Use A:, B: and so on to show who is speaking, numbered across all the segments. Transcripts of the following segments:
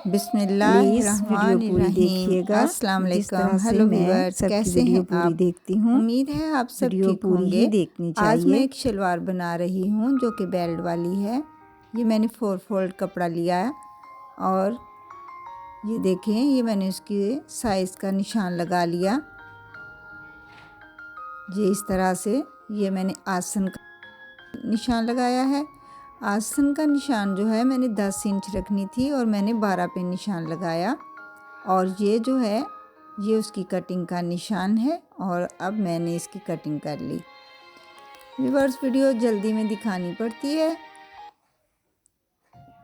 A: Please video पूरी देखिएगा।
B: अस्सलाम
A: जिस
B: वालेकुम।
A: तरह से
B: हेलो
A: मैं
B: व्यूअर्स,
A: सबकी
B: कैसे
A: वीडियो
B: हैं
A: पूरी
B: आप?
A: देखती हूँ,
B: उम्मीद है आप सब
A: वीडियो
B: ठीक
A: पूरी
B: होंगे।
A: ही देखनी
B: आज मैं
A: चाहिए।
B: एक शलवार बना रही हूँ जो कि बेल्ट वाली है। ये मैंने 4 फोल्ड कपड़ा लिया है और ये देखें, ये मैंने उसके साइज़ का निशान लगा लिया। ये इस तरह से ये मैंने आसन का निशान लगाया है। आसन का निशान जो है मैंने 10 इंच रखनी थी और मैंने 12 पे निशान लगाया। और ये जो है ये उसकी कटिंग का निशान है और अब मैंने इसकी कटिंग कर ली। व्यूअर्स, वीडियो जल्दी में दिखानी पड़ती है,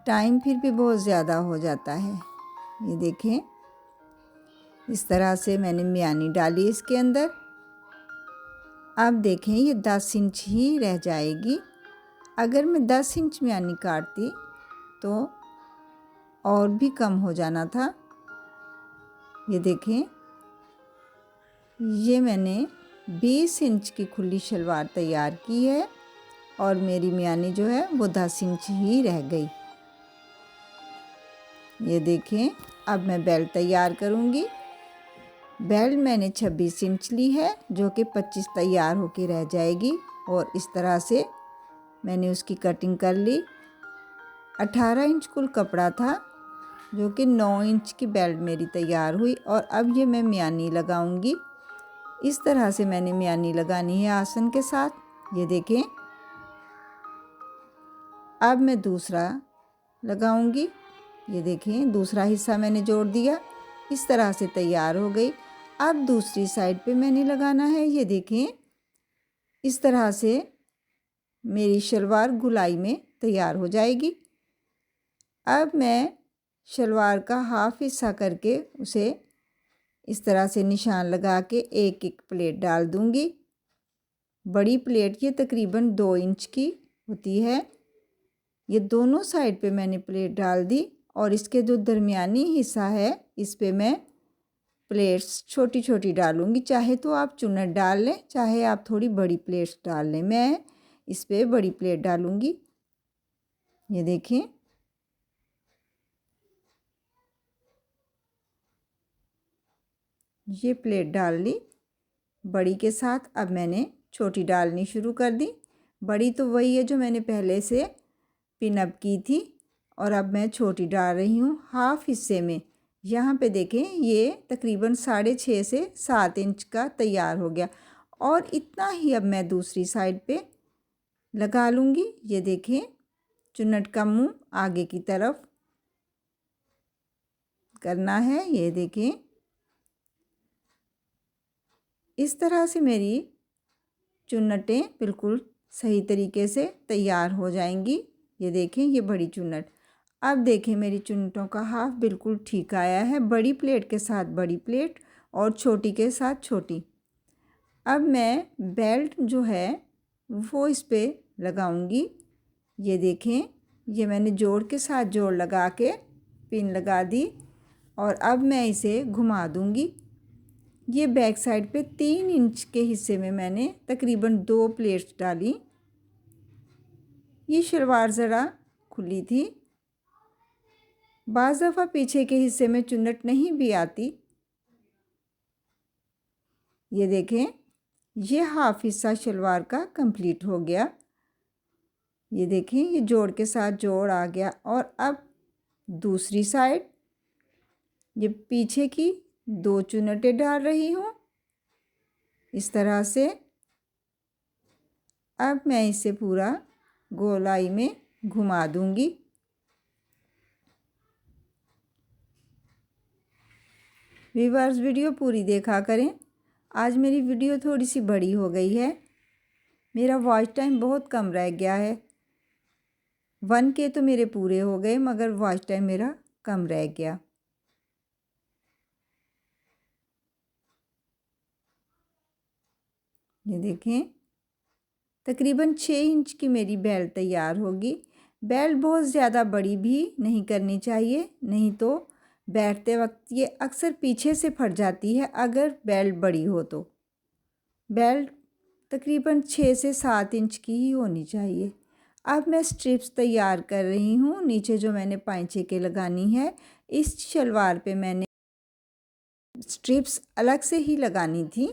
B: टाइम फिर भी बहुत ज़्यादा हो जाता है। ये देखें, इस तरह से मैंने मियानी डाली इसके अंदर। अब देखें, ये 10 इंच ही रह जाएगी। अगर मैं 10 इंच मियानी काटती तो और भी कम हो जाना था। ये देखें, ये मैंने 20 इंच की खुली शलवार तैयार की है और मेरी मियानी जो है वो 10 इंच ही रह गई। ये देखें, अब मैं बेल्ट तैयार करूँगी। बेल्ट मैंने 26 इंच ली है जो कि 25 तैयार होके रह जाएगी और इस तरह से मैंने उसकी कटिंग कर ली। 18 इंच कुल कपड़ा था जो कि 9 इंच की बेल्ट मेरी तैयार हुई। और अब ये मैं मियानी लगाऊंगी। इस तरह से मैंने मियानी लगानी है आसन के साथ। ये देखें, अब मैं दूसरा लगाऊंगी। ये देखें, दूसरा हिस्सा मैंने जोड़ दिया। इस तरह से तैयार हो गई। अब दूसरी साइड पे मैंने लगाना है। ये देखें, इस तरह से मेरी शलवार गुलाई में तैयार हो जाएगी। अब मैं शलवार का हाफ हिस्सा करके उसे इस तरह से निशान लगा के एक एक प्लेट डाल दूंगी। बड़ी प्लेट ये तकरीबन 2 इंच की होती है। ये दोनों साइड पे मैंने प्लेट डाल दी और इसके जो दरमियानी हिस्सा है इस पे मैं प्लेट्स छोटी छोटी डालूंगी। चाहे तो आप चुन्नट डाल लें, चाहे आप थोड़ी बड़ी प्लेट्स डाल लें। मैं इस पे बड़ी प्लेट डालूंगी। ये देखें, ये प्लेट डाल ली बड़ी के साथ। अब मैंने छोटी डालनी शुरू कर दी। बड़ी तो वही है जो मैंने पहले से पिन अप की थी और अब मैं छोटी डाल रही हूँ हाफ हिस्से में। यहाँ पे देखें, ये तकरीबन 6.5 से 7 इंच का तैयार हो गया और इतना ही अब मैं दूसरी साइड पे लगा लूँगी। ये देखें, चुन्नट का मुंह आगे की तरफ करना है। ये देखें, इस तरह से मेरी चुन्नटें बिल्कुल सही तरीके से तैयार हो जाएंगी। ये देखें, ये बड़ी चुन्नट। अब देखें, मेरी चुन्नटों का हाफ बिल्कुल ठीक आया है। बड़ी प्लेट के साथ बड़ी प्लेट और छोटी के साथ छोटी। अब मैं बेल्ट जो है वो इस पे लगाऊंगी। ये देखें, ये मैंने जोड़ के साथ जोड़ लगा के पिन लगा दी और अब मैं इसे घुमा दूंगी। ये बैक साइड पे 3 इंच के हिस्से में मैंने तकरीबन 2 प्लेट्स डाली। ये शलवार ज़रा खुली थी। बाज़ दफ़ा पीछे के हिस्से में चुन्नट नहीं भी आती। ये देखें, ये हाफ हिस्सा शलवार का कंप्लीट हो गया। ये देखें, ये जोड़ के साथ जोड़ आ गया। और अब दूसरी साइड ये पीछे की 2 चुन्नटें डाल रही हूँ इस तरह से। अब मैं इसे पूरा गोलाई में घुमा दूंगी। व्यूअर्स, वीडियो पूरी देखा करें। आज मेरी वीडियो थोड़ी सी बड़ी हो गई है। मेरा वॉच टाइम बहुत कम रह गया है। 1K तो मेरे पूरे हो गए मगर वॉच टाइम मेरा कम रह गया। ये देखें, तकरीबन 6 इंच की मेरी बेल्ट तैयार होगी। बेल्ट बहुत ज़्यादा बड़ी भी नहीं करनी चाहिए, नहीं तो बैठते वक्त ये अक्सर पीछे से फट जाती है अगर बेल्ट बड़ी हो तो। बेल्ट तकरीबन 6 से 7 इंच की ही होनी चाहिए। अब मैं स्ट्रिप्स तैयार कर रही हूँ। नीचे जो मैंने पाइचे के लगानी है, इस शलवार पे मैंने स्ट्रिप्स अलग से ही लगानी थी।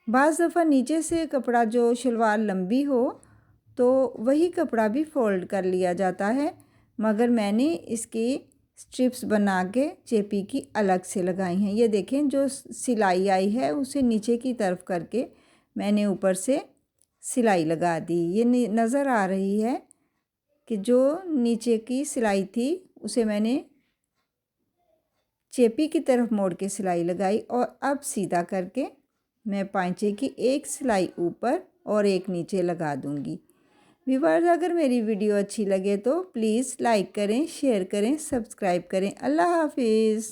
B: बाज़ दफ़ा नीचे से कपड़ा जो शलवार लंबी हो तो वही कपड़ा भी फ़ोल्ड कर लिया जाता है, मगर मैंने इसकी स्ट्रिप्स बना के चेपी की अलग से लगाई हैं। ये देखें, जो सिलाई आई है उसे नीचे की तरफ करके मैंने ऊपर से सिलाई लगा दी। ये नज़र आ रही है कि जो नीचे की सिलाई थी उसे मैंने चेपी की तरफ मोड़ के सिलाई लगाई और अब सीधा करके मैं पांचे की एक सिलाई ऊपर और एक नीचे लगा दूंगी। व्यूअर्स, अगर मेरी वीडियो अच्छी लगे तो प्लीज़ लाइक करें, शेयर करें, सब्सक्राइब करें। अल्लाह हाफिज़।